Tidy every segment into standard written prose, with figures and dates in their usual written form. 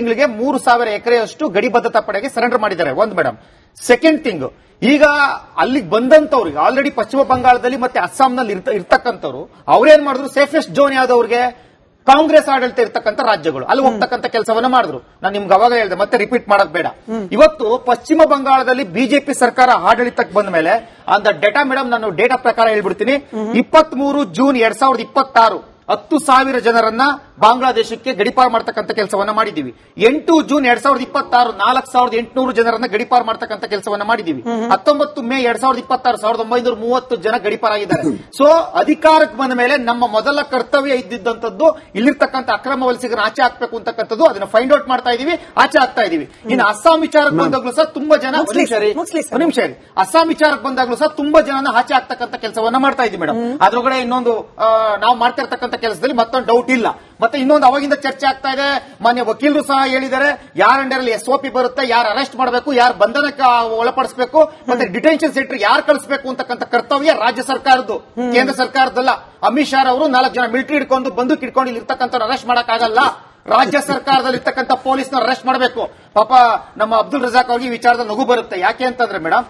ತಿಂಗಳಿಗೆ 3,000 ಎಕರೆಯಷ್ಟು ಗಡಿ ಭದ್ರತಾ ಪಡೆಗೆ ಸರೆಂಡರ್ ಮಾಡಿದ್ದಾರೆ. ಒಂದು ಮೇಡಮ್. ಸೆಕೆಂಡ್ ಥಿಂಗ್, ಈಗ ಅಲ್ಲಿಗೆ ಬಂದಂತವ್ರಿಗೆ ಆಲ್ರೆಡಿ ಪಶ್ಚಿಮ ಬಂಗಾಳದಲ್ಲಿ ಮತ್ತೆ ಅಸ್ಸಾಂನಲ್ಲಿ ಇರ್ತಕ್ಕಂಥವ್ರು ಅವ್ರೇನ್ ಮಾಡಿದ್ರು, ಸೇಫೆಸ್ಟ್ ಝೋನ್ ಯಾವ್ದವ್ರಿಗೆ ಕಾಂಗ್ರೆಸ್ ಆಡಳಿತ ಇರ್ತಕ್ಕಂಥ ರಾಜ್ಯಗಳು, ಅಲ್ಲಿ ಹೋಗ್ತಕ್ಕಂಥ ಕೆಲಸವನ್ನ ಮಾಡಿದ್ರು. ನಾನು ನಿಮ್ಗೆ ಅವಾಗ ಹೇಳಿದೆ, ಮತ್ತೆ ರಿಪೀಟ್ ಮಾಡಕ್ ಬೇಡ. ಇವತ್ತು ಪಶ್ಚಿಮ ಬಂಗಾಳದಲ್ಲಿ ಬಿಜೆಪಿ ಸರ್ಕಾರ ಆಡಳಿತಕ್ಕೆ ಬಂದ ಮೇಲೆ ಅಂತ ಡೇಟಾ ಮೇಡಮ್, ನಾನು ಡೇಟಾ ಪ್ರಕಾರ ಹೇಳ್ಬಿಡ್ತೀನಿ. 23 ಜೂನ್ 2026 10,000 ಜನರನ್ನ ಬಾಂಗ್ಲಾದೇಶಕ್ಕೆ ಗಡಿಪಾರು ಮಾಡತಕ್ಕಂಥ ಕೆಲಸವನ್ನ ಮಾಡಿದೀವಿ. 8 ಜೂನ್ 2026 4,800 ಜನರನ್ನ ಗಡಿಪಾರು ಮಾಡತಕ್ಕಂಥ ಕೆಲಸವನ್ನ ಮಾಡಿದೀವಿ. 19 ಮೇ 2026 1,930 ಜನ ಗಡಿಪಾರಾಗಿದ್ದಾರೆ. ಸೊ ಅಧಿಕಾರಕ್ಕೆ ಬಂದ ಮೇಲೆ ನಮ್ಮ ಮೊದಲ ಕರ್ತವ್ಯ ಇದ್ದಿದ್ದಂಥದ್ದು ಇಲ್ಲಿರ್ತಕ್ಕಂಥ ಅಕ್ರಮ ವಲಸಿಗರನ್ನ ಆಚೆ ಹಾಕ್ಬೇಕು ಅಂತಕ್ಕಂಥದ್ದು, ಅದನ್ನ ಫೈಂಡ್ ಔಟ್ ಮಾಡ್ತಾ ಇದೀವಿ, ಆಚೆ ಹಾಕ್ತಾ ಇದೀವಿ. ಇನ್ನು ಅಸ್ಸಾಂ ವಿಚಾರಕ್ಕೆ ಬಂದಾಗ್ಲೂ ಸಹ ತುಂಬಾ ಜನ ನಿಮಿಷ ಅಸ್ಸಾಂ ವಿಚಾರಕ್ಕೆ ಬಂದಾಗ್ಲೂ ಸಹ ತುಂಬಾ ಜನನ ಆಚೆ ಹಾಕ್ತಕ್ಕಂಥ ಕೆಲಸವನ್ನ ಮಾಡ್ತಾ ಇದೀವಿ ಮೇಡಮ್. ಅದ್ರೊಳಗಡೆ ಇನ್ನೊಂದು ನಾವು ಮಾಡ್ತಾ ಇರ್ತಕ್ಕಂಥ ಕೆಲಸದಲ್ಲಿ ಮತ್ತೊಂದು ಡೌಟ್ ಇಲ್ಲ. ಮತ್ತೆ ಇನ್ನೊಂದು ಅವಾಗಿಂದ ಚರ್ಚೆ ಆಗ್ತಾ ಇದೆ, ಮಾನ್ಯ ವಕೀಲರು ಸಹ ಹೇಳಿದ್ದಾರೆ, ಯಾರ ಅಂಡರಲ್ಲಿ SOP ಬರುತ್ತೆ, ಯಾರು ಅರೆಸ್ಟ್ ಮಾಡಬೇಕು, ಯಾರು ಬಂಧನಕ್ಕೆ ಒಳಪಡಿಸಬೇಕು, ಮತ್ತೆ ಡಿಟೆನ್ಷನ್ ಸೆಂಟರ್ ಯಾರು ಕಳಿಸಬೇಕು ಅಂತಕ್ಕಂಥ ಕರ್ತವ್ಯ ರಾಜ್ಯ ಸರ್ಕಾರದ್ದು, ಕೇಂದ್ರ ಸರ್ಕಾರದಲ್ಲ. ಅಮಿತ್ ಶಾ ಅವರು 4 ಜನ ಮಿಲಿಟರಿ ಹಿಡ್ಕೊಂಡು ಬಂದೂಕ್ ಹಿಡ್ಕೊಂಡು ಇಲ್ಲಿ ಇರ್ತಕ್ಕಂಥ ಅರೆಸ್ಟ್ ಮಾಡಕ್ಕಾಗಲ್ಲ. ರಾಜ್ಯ ಸರ್ಕಾರದಲ್ಲಿ ಇರ್ತಕ್ಕಂಥ ಪೊಲೀಸ್ನ ಅರೆಸ್ಟ್ ಮಾಡಬೇಕು. ಪಾಪ ನಮ್ಮ ಅಬ್ದುಲ್ ರಜಾಕ್ ಅವ್ರಿಗೆ ವಿಚಾರದಲ್ಲಿ ನಗು ಬರುತ್ತೆ. ಯಾಕೆ ಅಂತಂದ್ರೆ ಮೇಡಮ್,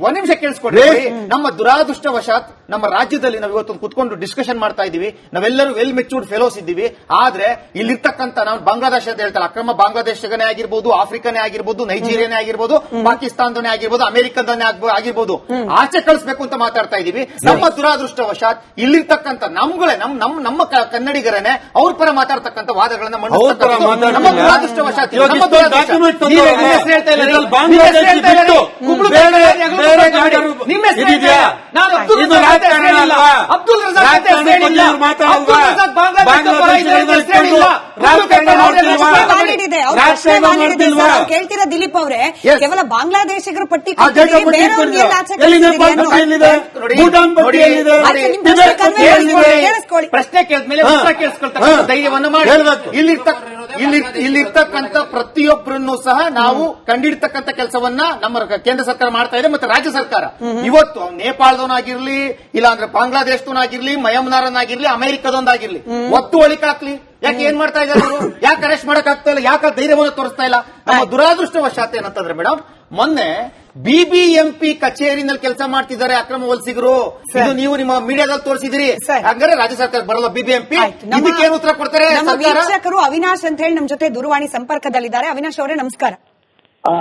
ಒಂದ್ ನಿಮಿಷ ಕೇಳಿಸ್ಕೊಡ್ರಿ. ನಮ್ಮ ದುರಾದೃಷ್ಟವಶಾತ್ ನಮ್ಮ ರಾಜ್ಯದಲ್ಲಿ ನಾವು ಇವತ್ತು ಕುತ್ಕೊಂಡು ಡಿಸ್ಕಷನ್ ಮಾಡ್ತಾ ಇದೀವಿ, ನಾವೆಲ್ಲರೂ ವೆಲ್ ಮೆಚೂರ್ಡ್ ಫೆಲೋಸ್ ಇದ್ದೀವಿ. ಆದ್ರೆ ಇಲ್ಲಿರ್ತಕ್ಕಂಥ ನಾವು ಬಾಂಗ್ಲಾದೇಶ ಅಂತ ಹೇಳ್ತಾರೆ, ಅಕ್ರಮ ಬಾಂಗ್ಲಾದೇಶನೇ ಆಗಿರ್ಬೋದು, ಆಫ್ರಿಕಾನೇ ಆಗಿರ್ಬೋದು, ನೈಜೀರಿಯಾನೇ ಆಗಿರ್ಬೋದು, ಪಾಕಿಸ್ತಾನದನೇ ಆಗಿರ್ಬೋದು, ಅಮೆರಿಕದನೇ ಆಗಿರ್ಬೋದು, ಆಚೆ ಕಳಿಸಬೇಕು ಅಂತ ಮಾತಾಡ್ತಾ ಇದೀವಿ. ನಮ್ಮ ದುರಾದೃಷ್ಟವಶಾತ್ ಇಲ್ಲಿರ್ತಕ್ಕಂಥ ನಮ್ಮ ಕನ್ನಡಿಗರನ್ನೇ ಅವ್ರ ಪರ ಮಾತಾಡ್ತಕ್ಕಂಥ ವಾದಗಳನ್ನ ನಮ್ಮ ದುರಾದೃಷ್ಟವಶಾತ್ ಅಬ್ದುಲ್ ರಜಾಕ್ ಕೇಳ್ತೀರಾ ದಿಲೀಪ್ ಅವರೇ, ಕೇವಲ ಬಾಂಗ್ಲಾದೇಶಿಗರ ಪಟ್ಟಿ ಪ್ರಶ್ನೆ ಕೇಳಿದ್ಮೇಲೆ ಉತ್ತರ ಕೇಳಿಸ್ಕೊಳ್ತಕ್ಕಂಥ ಧೈರ್ಯವನ್ನು ಮಾಡಿ. ಇಲ್ಲಿರ್ತಕ್ಕಂಥ ಪ್ರತಿಯೊಬ್ಬರನ್ನು ಸಹ ನಾವು ಕಂಡಿಡ್ತಕ್ಕಂಥ ಕೆಲಸವನ್ನ ನಮ್ಮ ಕೇಂದ್ರ ಸರ್ಕಾರ ಮಾಡ್ತಾ ಇದೆ, ಮತ್ತೆ ರಾಜ್ಯ ಸರ್ಕಾರ. ಇವತ್ತು ನೇಪಾಳದವನಾಗಿರ್ಲಿ, ಇಲ್ಲಾಂದ್ರೆ ಬಾಂಗ್ಲಾದೇಶದವನಾಗಿರ್ಲಿ, ಮಯಮ್ನಾರನಾಗಿರ್ಲಿ, ಅಮೆರಿಕದೊಂದಾಗಿರ್ಲಿ, ಒತ್ತು ಒಳಿಕಾಕ್ಲಿ. ಯಾಕೆ ಏನ್ ಮಾಡ್ತಾ ಇದ್ದಾರೆ ಅವರು? ಯಾಕೆ ಅರೆಸ್ಟ್ ಮಾಡಕ್ ಆಗ್ತಾ ಇಲ್ಲ? ಯಾಕೆ ಧೈರ್ಯವನ್ನು ತೋರಿಸ್ತಾ ಇಲ್ಲ? ನಮ್ಮ ದುರಾದೃಷ್ಟವಶಾತ್ ಏನಂತಂದ್ರೆ ಮೇಡಮ್, ಮೊನ್ನೆ BBMP ಕಚೇರಿನಲ್ಲಿ ಕೆಲಸ ಮಾಡ್ತಿದ್ದಾರೆ ಅಕ್ರಮ ವಲಸಿಗರು. ಇದು ನೀವು ನಿಮ್ಮ ಮೀಡಿಯಾದಲ್ಲಿ ತೋರಿಸಿದಿರಿ. ಹಾಗಾದ್ರೆ ರಾಜ್ಯ ಸರ್ಕಾರ ಬರಲ್ಲ BBMP? ಇದಕ್ಕೇನು ಉತ್ತರ ಕೊಡ್ತಾರೆ? ವೀಕ್ಷಕರು ಅವಿನಾಶ್ ಅಂತ ಹೇಳಿ ನಮ್ ಜೊತೆ ದೂರವಾಣಿ ಸಂಪರ್ಕದಲ್ಲಿದ್ದಾರೆ. ಅವಿನಾಶ್ ಅವರೇ ನಮಸ್ಕಾರ.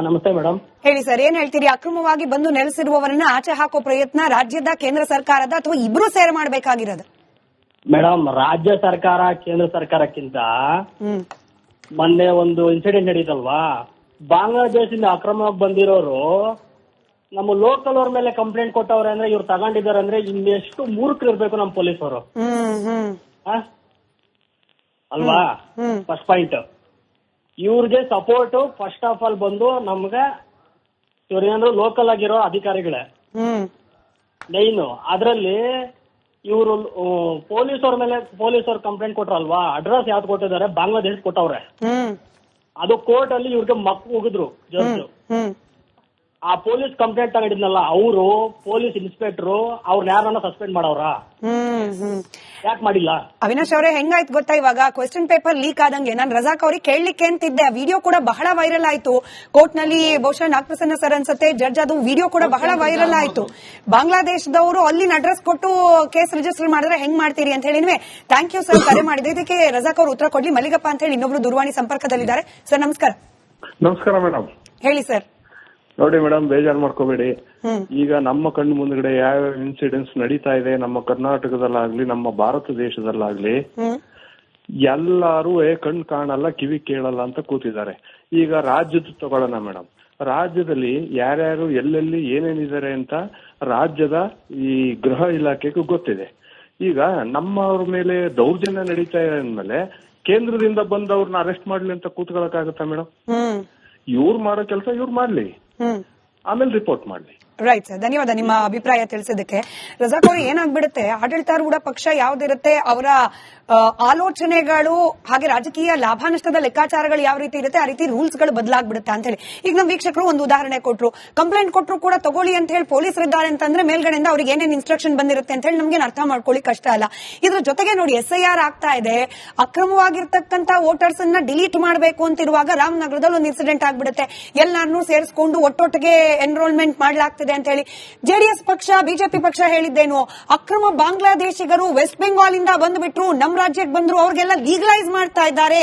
ನಮಸ್ತೆ ಮೇಡಮ್. ಹೇಳಿ ಸರ್, ಏನ್ ಹೇಳ್ತೀರಿ? ಅಕ್ರಮವಾಗಿ ಬಂದು ನೆಲೆಸಿರುವವರನ್ನ ಆಚೆ ಹಾಕೋ ಪ್ರಯತ್ನ ರಾಜ್ಯದ ಕೇಂದ್ರ ಸರ್ಕಾರದ ಅಥವಾ ಇಬ್ರು ಸೇರ್ ಮಾಡಬೇಕಾಗಿರೋದು? ಮೇಡಮ್, ರಾಜ್ಯ ಸರ್ಕಾರ ಕೇಂದ್ರ ಸರ್ಕಾರಕ್ಕಿಂತ ಮೊನ್ನೆ ಒಂದು ಇನ್ಸಿಡೆಂಟ್ ನಡೀತಲ್ವಾ, ಬಾಂಗ್ಲಾದೇಶದಿಂದ ಅಕ್ರಮವಾಗಿ ಬಂದಿರೋರು ನಮ್ಮ ಲೋಕಲ್ ಅವ್ರ ಮೇಲೆ ಕಂಪ್ಲೇಂಟ್ ಕೊಟ್ಟವ್ರೆ ಅಂದ್ರೆ ಇವ್ರು ತಗೊಂಡಿದ್ದಾರೆ ಅಂದ್ರೆ ಇನ್ನೆಷ್ಟು ಮೂರ್ಖರು ಇರ್ಬೇಕು ನಮ್ಮ ಪೊಲೀಸರು ಅಲ್ವಾ? First point. ಇವ್ರಿಗೆ ಸಪೋರ್ಟ್ ಫಸ್ಟ್ ಆಫ್ ಆಲ್ ಬಂದು ನಮ್ಗೆ ಇವ್ರೇನಾದ್ರು ಲೋಕಲ್ ಆಗಿರೋ ಅಧಿಕಾರಿಗಳೇ ಮೇಯ್ನು. ಅದ್ರಲ್ಲಿ ಇವರು ಪೊಲೀಸವ್ರ ಕಂಪ್ಲೇಂಟ್ ಕೊಟ್ರಲ್ವಾ, ಅಡ್ರೆಸ್ ಯಾವ್ದು ಕೊಟ್ಟಿದ್ದಾರೆ? ಬಾಂಗ್ಲಾದೇಶ ಕೊಟ್ಟವ್ರೆ. ಅದು ಕೋರ್ಟ್ ಅಲ್ಲಿ ಇವ್ರಿಗೆ ಹೋಗಿದ್ರು ಜಡ್ಜ್. ಆ ಪೊಲೀಸ್ ಕಂಪ್ಲೇಂಟ್ ತಗೊಂಡಿದ್ನಲ್ಲ ಅವರು ಪೊಲೀಸ್ ಇನ್ಸ್ಪೆಕ್ಟರ್ ಅವ್ರನ್ನ ಯಾರನ್ನ ಸಸ್ಪೆಂಡ್ ಮಾಡವ್ರ? ಯಾಕೆ ಮಾಡಿಲ್ಲ? ಅವಿನಾಶ್ ಅವರೇ, ಹೆಂಗಾಯ್ತು ಗೊತ್ತಾ, ಇವಾಗ ಕ್ವೆಶ್ಚನ್ ಪೇಪರ್ ಲೀಕ್ ಆದಂಗೆ ನಾನು ರಜಾಕ್ ಅವ್ರಿಗೆ ಕೇಳಲಿಕ್ಕೆ ಅಂತಿದ್ದೆ. ವಿಡಿಯೋ ಕೂಡ ಬಹಳ ವೈರಲ್ ಆಯ್ತು ಕೋರ್ಟ್ ನಲ್ಲಿ. ಬಹುಶಃ ನಾಗಪ್ರಸನ್ನ ಸರ್ ಅನ್ಸುತ್ತೆ ಜಡ್ಜ್, ಅದು ವಿಡಿಯೋ ಕೂಡ ಬಹಳ ವೈರಲ್ ಆಯ್ತು. ಬಾಂಗ್ಲಾದೇಶದವರು ಅಲ್ಲಿನ ಅಡ್ರೆಸ್ ಕೊಟ್ಟು ಕೇಸ್ ರಿಜಿಸ್ಟರ್ ಮಾಡಿದ್ರೆ ಹೆಂಗ್ ಮಾಡ್ತೀರಿ ಅಂತ ಹೇಳಿ. ಥ್ಯಾಂಕ್ ಯು ಸರ್ ಕರೆ ಮಾಡಿದ್ರೆ. ಇದಕ್ಕೆ ರಜಾಕ್ ಅವರು ಉತ್ತರ ಕೊಡ್ಲಿ. ಮಲ್ಲಿಗಪ್ಪ ಅಂತ ಹೇಳಿ ಇನ್ನೊಬ್ರು ದೂರವಾಣಿ ಸಂಪರ್ಕದಲ್ಲಿದ್ದಾರೆ. ಸರ್ ನಮಸ್ಕಾರ. ನಮಸ್ಕಾರ ಮೇಡಮ್. ಹೇಳಿ ಸರ್. ನೋಡಿ ಮೇಡಮ್, ಬೇಜಾರು ಮಾಡ್ಕೋಬೇಡಿ. ಈಗ ನಮ್ಮ ಕಣ್ಣು ಮುಂದ್ಗಡೆ ಯಾವ ಇನ್ಸಿಡೆಂಟ್ಸ್ ನಡೀತಾ ಇದೆ ನಮ್ಮ ಕರ್ನಾಟಕದಲ್ಲಾಗ್ಲಿ ನಮ್ಮ ಭಾರತ ದೇಶದಲ್ಲಾಗ್ಲಿ, ಎಲ್ಲಾರು ಕಣ್ ಕಾಣಲ್ಲ ಕಿವಿ ಕೇಳಲ್ಲ ಅಂತ ಕೂತಿದ್ದಾರೆ. ಈಗ ರಾಜ್ಯದ ತಗೊಳ್ಳೋಣ ಮೇಡಮ್. ರಾಜ್ಯದಲ್ಲಿ ಯಾರ್ಯಾರು ಎಲ್ಲೆಲ್ಲಿ ಏನೇನಿದ್ದಾರೆ ಅಂತ ರಾಜ್ಯದ ಈ ಗೃಹ ಇಲಾಖೆಗೂ ಗೊತ್ತಿದೆ. ಈಗ ನಮ್ಮವ್ರ ಮೇಲೆ ದೌರ್ಜನ್ಯ ನಡೀತಾ ಇದೆ ಅಂದ್ಮೇಲೆ ಕೇಂದ್ರದಿಂದ ಬಂದವ್ರನ್ನ ಅರೆಸ್ಟ್ ಮಾಡ್ಲಿ ಅಂತ ಕೂತ್ಕೊಳ್ಳೋಕ್ಕಾಗತ್ತಾ ಮೇಡಮ್? ಇವ್ರು ಮಾಡೋ ಕೆಲಸ ಇವ್ರು ಮಾಡ್ಲಿ, ಆಮೇಲೆ ರಿಪೋರ್ಟ್ ಮಾಡ್ಲಿ. ರೈಟ್ ಸರ್, ಧನ್ಯವಾದ ನಿಮ್ಮ ಅಭಿಪ್ರಾಯ ತಿಳಿಸಿದ್ದಕ್ಕೆ. ರಜಾಕ್ ಅವರು ಏನಾಗ್ಬಿಡುತ್ತೆ, ಆಡಳಿತಾರೂಢ ಪಕ್ಷ ಯಾವ್ದಿರುತ್ತೆ ಅವರ ಆಲೋಚನೆಗಳು ಹಾಗೆ ರಾಜಕೀಯ ಲಾಭ ನಷ್ಟದ ಲೆಕ್ಕಾಚಾರಗಳು ಯಾವ ರೀತಿ ಇರುತ್ತೆ ಆ ರೀತಿ ರೂಲ್ಸ್ ಗಳು ಬದಲಾಗ್ಬಿಡುತ್ತೆ ಅಂತ ಹೇಳಿ. ಈಗ ನಮ್ಮ ವೀಕ್ಷಕರು ಒಂದು ಉದಾಹರಣೆ ಕೊಟ್ರು, ಕಂಪ್ಲೇಂಟ್ ಕೊಟ್ಟರು ಕೂಡ ತಗೊಳ್ಳಿ ಅಂತ ಹೇಳಿ ಪೊಲೀಸರಿದ್ದಾರೆ ಅಂತಂದ್ರೆ ಮೇಲ್ಗಡೆಯಿಂದ ಅವ್ರಿಗೆ ಏನೇನು ಇನ್ಸ್ಟ್ರಕ್ಷನ್ ಬಂದಿರುತ್ತೆ ಅಂತ ಹೇಳಿ ನಮ್ಗೆ ಅರ್ಥ ಮಾಡ್ಕೊಳ್ಳಿ ಕಷ್ಟ ಅಲ್ಲ. ಇದ್ರ ಜೊತೆಗೆ ನೋಡಿ SIR ಆಗ್ತಾ ಇದೆ, ಅಕ್ರಮವಾಗಿರ್ತಕ್ಕಂತ ವೋಟರ್ಸ್ ಅನ್ನ ಡಿಲೀಟ್ ಮಾಡಬೇಕು ಅಂತಿರುವಾಗ ರಾಮನಗರದಲ್ಲಿ ಒಂದು ಇನ್ಸಿಡೆಂಟ್ ಆಗ್ಬಿಡುತ್ತೆ, ಎಲ್ಲಾರನ್ನೂ ಸೇರಿಸಿಕೊಂಡು ಒಟ್ಟೊಟ್ಟಿಗೆ ಎನ್ರೋಲ್ಮೆಂಟ್ ಮಾಡಲಾಗ್ತಿದೆ ಅಂತ ಹೇಳಿ. JDS ಪಕ್ಷ ಬಿಜೆಪಿ ಪಕ್ಷ ಹೇಳಿದ್ದೇನು, ಅಕ್ರಮ ಬಾಂಗ್ಲಾದೇಶಿಗರು ವೆಸ್ಟ್ ಬೆಂಗಾಲ್ ಇಂದ ಬಂದ್ಬಿಟ್ರು ನಮ್ಮ ರಾಜ್ಯಕ್ಕೆ ಬಂದ್ರು, ಅವ್ರಿಗೆಲ್ಲ ಲೀಗಲೈಸ್ ಮಾಡ್ತಾ ಇದ್ದಾರೆ.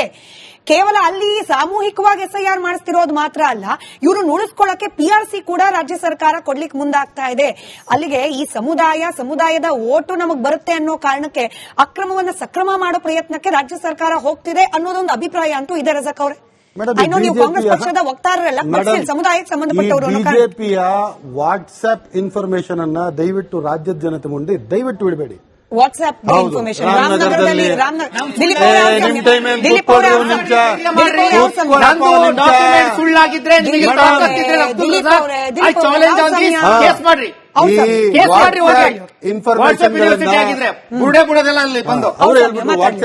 ಕೇವಲ ಅಲ್ಲಿ ಸಾಮೂಹಿಕವಾಗಿ SIR ಮಾಡಿಸ್ತಿರೋದು ಮಾತ್ರ ಅಲ್ಲ, ಇವರು ನುಡಿಸ್ಕೊಳ್ಳಕ್ಕೆ PRC ಕೂಡ ರಾಜ್ಯ ಸರ್ಕಾರ ಕೊಡ್ಲಿಕ್ಕೆ ಮುಂದಾಗ್ತಾ ಇದೆ. ಅಲ್ಲಿಗೆ ಈ ಸಮುದಾಯದ ಓಟು ನಮಗ್ ಬರುತ್ತೆ ಅನ್ನೋ ಕಾರಣಕ್ಕೆ ಅಕ್ರಮವನ್ನ ಸಕ್ರಮ ಮಾಡೋ ಪ್ರಯತ್ನಕ್ಕೆ ರಾಜ್ಯ ಸರ್ಕಾರ ಹೋಗ್ತಿದೆ ಅನ್ನೋದೊಂದು ಅಭಿಪ್ರಾಯ ಅಂತೂ ಇದೆ. ರಜಾಕ್ ಅವರೇ, ನೀವು ಕಾಂಗ್ರೆಸ್ ಪಕ್ಷದ ವಕ್ತಾರರಲ್ಲ, ಸಮುದಾಯಕ್ಕೆ ಸಂಬಂಧಪಟ್ಟವರು. ಬಿಜೆಪಿಯ ವಾಟ್ಸ್ಆಪ್ ಇನ್ಫಾರ್ಮೇಶನ್ ಅನ್ನ ದಯವಿಟ್ಟು ರಾಜ್ಯದ ಜನತೆ ಮುಂದೆ ದಯವಿಟ್ಟು ಬಿಡಬೇಡಿ. ವಾಟ್ಸ್ಆಪ್ ಇನ್ಫಾರ್ಮೇಶನ್ ರಾಮನಗರದಲ್ಲಿ ಸುಳ್ಳಾಗಿದ್ರೆ ಇನ್ಫಾರ್ಮೇಶನ್ ಬುಡದೆಲ್ಲ ಅಲ್ಲಿ ಬಂದು